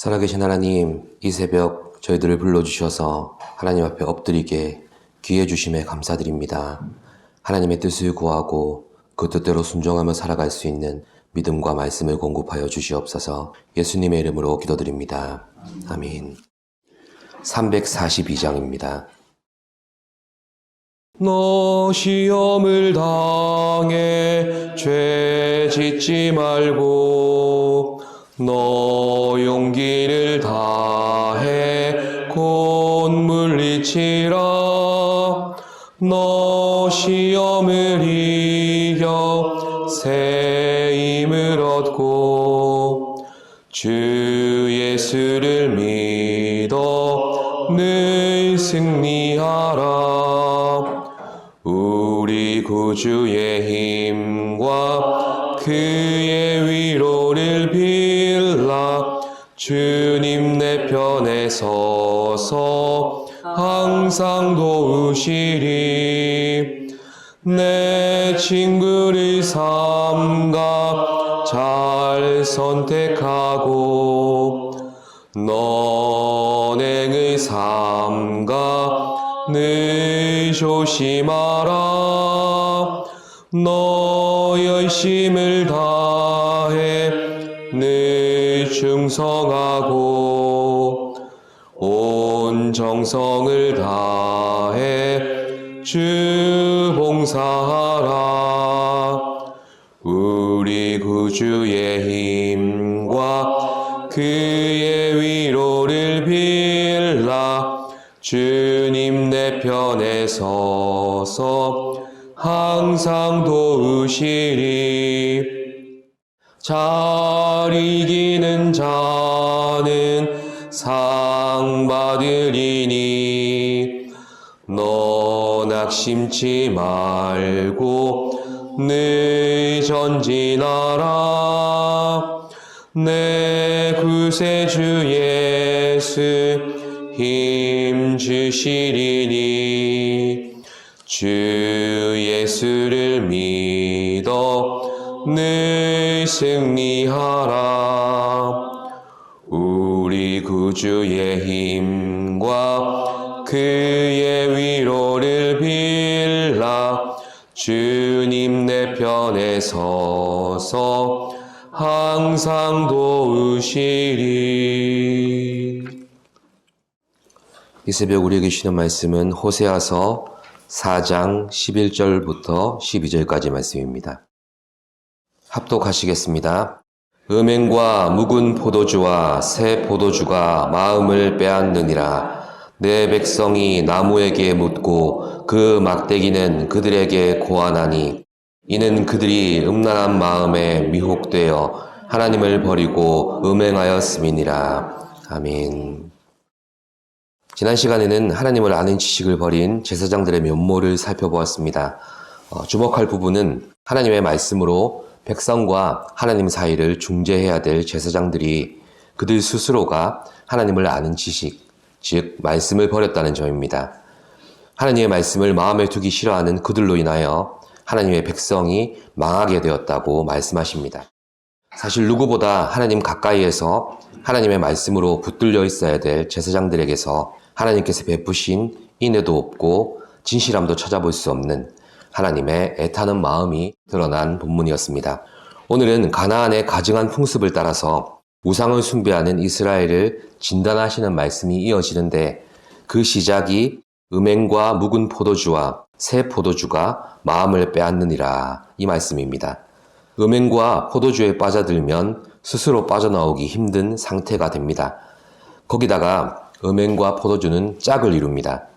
살아계신 하나님, 이 새벽 저희들을 불러주셔서 하나님 앞에 엎드리게 기회 주심에 감사드립니다. 하나님의 뜻을 구하고 그 뜻대로 순종하며 살아갈 수 있는 믿음과 말씀을 공급하여 주시옵소서. 예수님의 이름으로 기도드립니다. 아멘. 342장입니다. 너 시험을 당해 죄 짓지 말고 너 용기를 다해 곧 물리치라. 너 시험을 이겨 새 힘을 얻고 주 예수를 믿어 늘 승리하라. 우리 구주의 힘과 그의 위로를 빌라. 주님 내 편에 서서 항상 도우시리. 내 친구를 삼가 잘 선택하고 너행을 삼가 늘 조심하라. 너 열심을 다해 늘 충성하고 온 정성을 다해 주 봉사하라. 우리 구주의 힘과 그의 위로를 빌라. 주님 내 편에 서서 항상 도우시리. 잘 이기는 자는 상 받으리니 너 낙심치 말고 늘 전진하라. 내 구세주 예수 힘 주시리니 주 예수를 믿어 늘 승리하라. 우리 구주의 힘과 그의 위로를 빌라. 주님 내 편에 서서 항상 도우시리. 이 새벽 우리에게 주시는 말씀은 호세아서 4장 11절부터 12절까지 말씀입니다. 합독하시겠습니다. 음행과 묵은 포도주와 새 포도주가 마음을 빼앗느니라. 내 백성이 나무에게 묻고 그 막대기는 그들에게 고하나니 이는 그들이 음란한 마음에 미혹되어 하나님을 버리고 음행하였음이니라. 아멘. 지난 시간에는 하나님을 아는 지식을 버린 제사장들의 면모를 살펴보았습니다. 주목할 부분은 하나님의 말씀으로 백성과 하나님 사이를 중재해야 될 제사장들이 그들 스스로가 하나님을 아는 지식, 즉 말씀을 버렸다는 점입니다. 하나님의 말씀을 마음에 두기 싫어하는 그들로 인하여 하나님의 백성이 망하게 되었다고 말씀하십니다. 사실 누구보다 하나님 가까이에서 하나님의 말씀으로 붙들려 있어야 될 제사장들에게서 하나님께서 베푸신 인애도 없고 진실함도 찾아볼 수 없는 하나님의 애타는 마음이 드러난 본문이었습니다. 오늘은 가나안의 가증한 풍습을 따라서 우상을 숭배하는 이스라엘을 진단하시는 말씀이 이어지는데 그 시작이 음행과 묵은 포도주와 새 포도주가 마음을 빼앗느니라 이 말씀입니다. 음행과 포도주에 빠져들면 스스로 빠져나오기 힘든 상태가 됩니다. 거기다가 음행과 포도주는 짝을 이룹니다.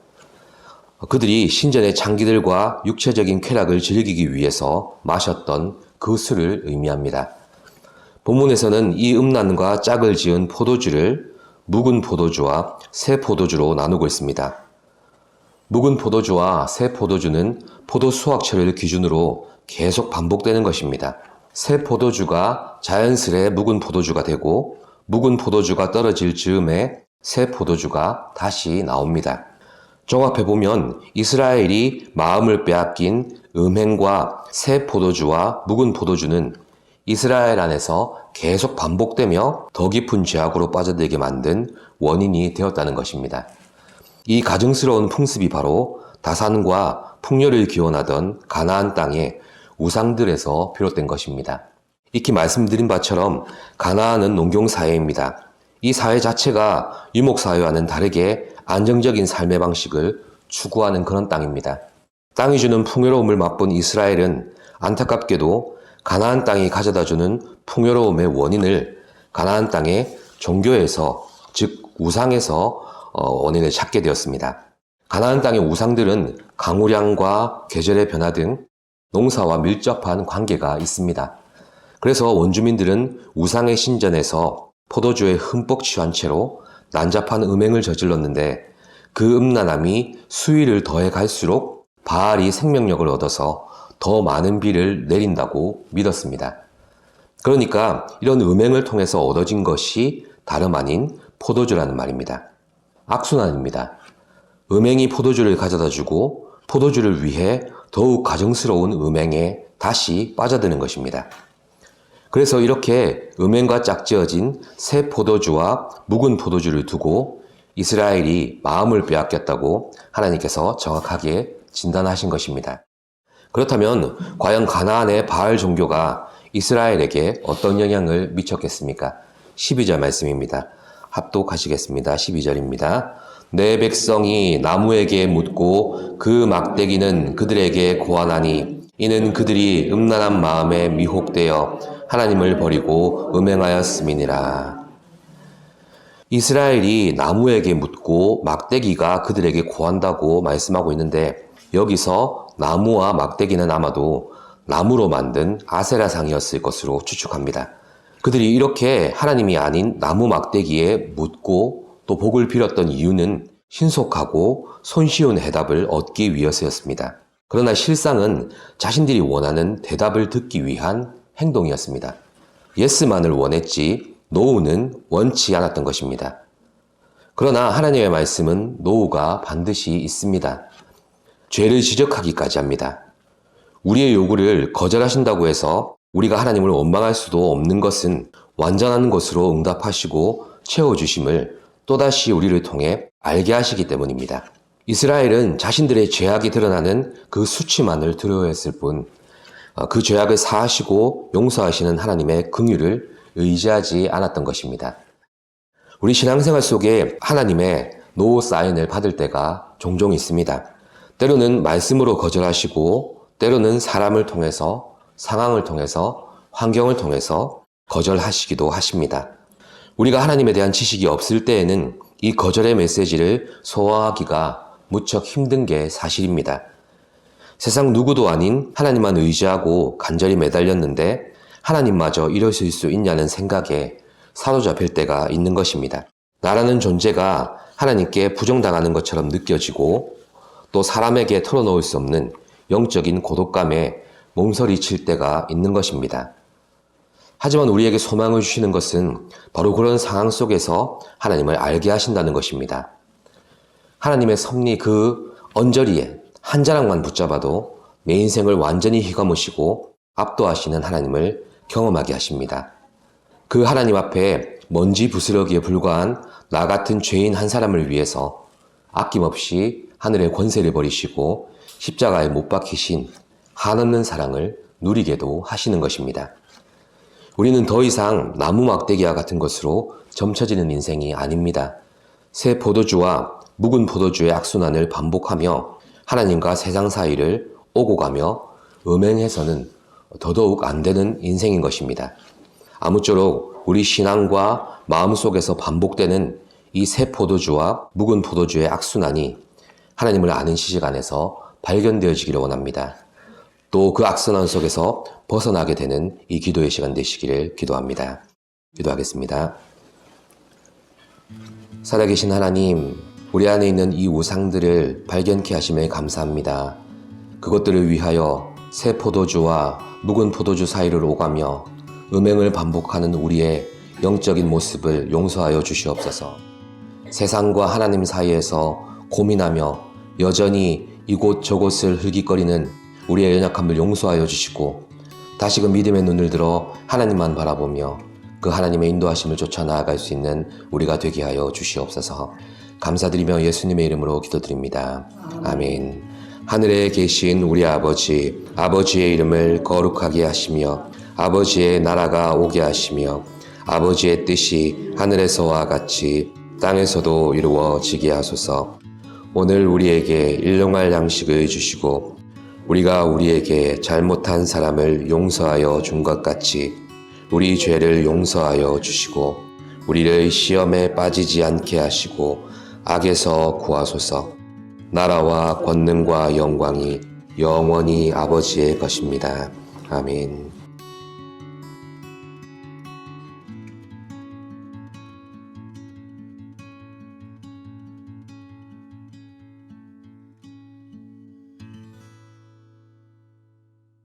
그들이 신전의 장기들과 육체적인 쾌락을 즐기기 위해서 마셨던 그 술을 의미합니다. 본문에서는 이 음란과 짝을 지은 포도주를 묵은 포도주와 새 포도주로 나누고 있습니다. 묵은 포도주와 새 포도주는 포도 수확철을 기준으로 계속 반복되는 것입니다. 새 포도주가 자연스레 묵은 포도주가 되고 묵은 포도주가 떨어질 즈음에 새 포도주가 다시 나옵니다. 종합해보면 이스라엘이 마음을 빼앗긴 음행과 새 포도주와 묵은 포도주는 이스라엘 안에서 계속 반복되며 더 깊은 죄악으로 빠져들게 만든 원인이 되었다는 것입니다. 이 가증스러운 풍습이 바로 다산과 풍요를 기원하던 가나안 땅의 우상들에서 비롯된 것입니다. 익히 말씀드린 바처럼 가나안은 농경사회입니다. 이 사회 자체가 유목사회와는 다르게 안정적인 삶의 방식을 추구하는 그런 땅입니다. 땅이 주는 풍요로움을 맛본 이스라엘은 안타깝게도 가나안 땅이 가져다주는 풍요로움의 원인을 가나안 땅의 종교에서, 즉 우상에서 원인을 찾게 되었습니다. 가나안 땅의 우상들은 강우량과 계절의 변화 등 농사와 밀접한 관계가 있습니다. 그래서 원주민들은 우상의 신전에서 포도주에 흠뻑 취한 채로 난잡한 음행을 저질렀는데 그 음란함이 수위를 더해 갈수록 바알이 생명력을 얻어서 더 많은 비를 내린다고 믿었습니다. 그러니까 이런 음행을 통해서 얻어진 것이 다름 아닌 포도주라는 말입니다. 악순환입니다. 음행이 포도주를 가져다 주고 포도주를 위해 더욱 가증스러운 음행에 다시 빠져드는 것입니다. 그래서 이렇게 음행과 짝지어진 새 포도주와 묵은 포도주를 두고 이스라엘이 마음을 빼앗겼다고 하나님께서 정확하게 진단하신 것입니다. 그렇다면 과연 가나안의 바알 종교가 이스라엘에게 어떤 영향을 미쳤겠습니까? 12절 말씀입니다. 합독하시겠습니다. 12절입니다. 내 백성이 나무에게 묻고 그 막대기는 그들에게 고하나니 이는 그들이 음란한 마음에 미혹되어 하나님을 버리고 음행하였음이니라. 이스라엘이 나무에게 묻고 막대기가 그들에게 고한다고 말씀하고 있는데 여기서 나무와 막대기는 아마도 나무로 만든 아세라상이었을 것으로 추측합니다. 그들이 이렇게 하나님이 아닌 나무 막대기에 묻고 또 복을 빌었던 이유는 신속하고 손쉬운 해답을 얻기 위해서였습니다. 그러나 실상은 자신들이 원하는 대답을 듣기 위한 행동이었습니다. 예스만을 원했지 노우는 원치 않았던 것입니다. 그러나 하나님의 말씀은 노우가 반드시 있습니다. 죄를 지적하기까지 합니다. 우리의 요구를 거절하신다고 해서 우리가 하나님을 원망할 수도 없는 것은 완전한 것으로 응답하시고 채워주심을 또다시 우리를 통해 알게 하시기 때문입니다. 이스라엘은 자신들의 죄악이 드러나는 그 수치만을 두려워했을 뿐 그 죄악을 사하시고 용서하시는 하나님의 긍휼을 의지하지 않았던 것입니다. 우리 신앙생활 속에 하나님의 노 사인을 받을 때가 종종 있습니다. 때로는 말씀으로 거절하시고 때로는 사람을 통해서 상황을 통해서 환경을 통해서 거절하시기도 하십니다. 우리가 하나님에 대한 지식이 없을 때에는 이 거절의 메시지를 소화하기가 무척 힘든 게 사실입니다. 세상 누구도 아닌 하나님만 의지하고 간절히 매달렸는데 하나님마저 이러실 수 있냐는 생각에 사로잡힐 때가 있는 것입니다. 나라는 존재가 하나님께 부정당하는 것처럼 느껴지고 또 사람에게 털어놓을 수 없는 영적인 고독감에 몸서리칠 때가 있는 것입니다. 하지만 우리에게 소망을 주시는 것은 바로 그런 상황 속에서 하나님을 알게 하신다는 것입니다. 하나님의 섭리 그 언저리에 한 자락만 붙잡아도 내 인생을 완전히 휘감으시고 압도하시는 하나님을 경험하게 하십니다. 그 하나님 앞에 먼지 부스러기에 불과한 나 같은 죄인 한 사람을 위해서 아낌없이 하늘의 권세를 버리시고 십자가에 못 박히신 한없는 사랑을 누리게도 하시는 것입니다. 우리는 더 이상 나무 막대기와 같은 것으로 점쳐지는 인생이 아닙니다. 새 포도주와 묵은 포도주의 악순환을 반복하며 하나님과 세상 사이를 오고 가며 음행해서는 더더욱 안 되는 인생인 것입니다. 아무쪼록 우리 신앙과 마음속에서 반복되는 이 새 포도주와 묵은 포도주의 악순환이 하나님을 아는 시직 안에서 발견되어지기를 원합니다. 또 그 악순환 속에서 벗어나게 되는 이 기도의 시간 되시기를 기도합니다. 기도하겠습니다. 살아계신 하나님, 우리 안에 있는 이 우상들을 발견케 하심에 감사합니다. 그것들을 위하여 새 포도주와 묵은 포도주 사이를 오가며 음행을 반복하는 우리의 영적인 모습을 용서하여 주시옵소서. 세상과 하나님 사이에서 고민하며 여전히 이곳저곳을 흘깃거리는 우리의 연약함을 용서하여 주시고 다시금 믿음의 눈을 들어 하나님만 바라보며 그 하나님의 인도하심을 쫓아 나아갈 수 있는 우리가 되게 하여 주시옵소서. 감사드리며 예수님의 이름으로 기도드립니다. 아멘. 하늘에 계신 우리 아버지, 아버지의 이름을 거룩하게 하시며 아버지의 나라가 오게 하시며 아버지의 뜻이 하늘에서와 같이 땅에서도 이루어지게 하소서. 오늘 우리에게 일용할 양식을 주시고 우리가 우리에게 잘못한 사람을 용서하여 준 것 같이 우리 죄를 용서하여 주시고 우리를 시험에 빠지지 않게 하시고 악에서 구하소서. 나라와 권능과 영광이 영원히 아버지의 것입니다. 아멘.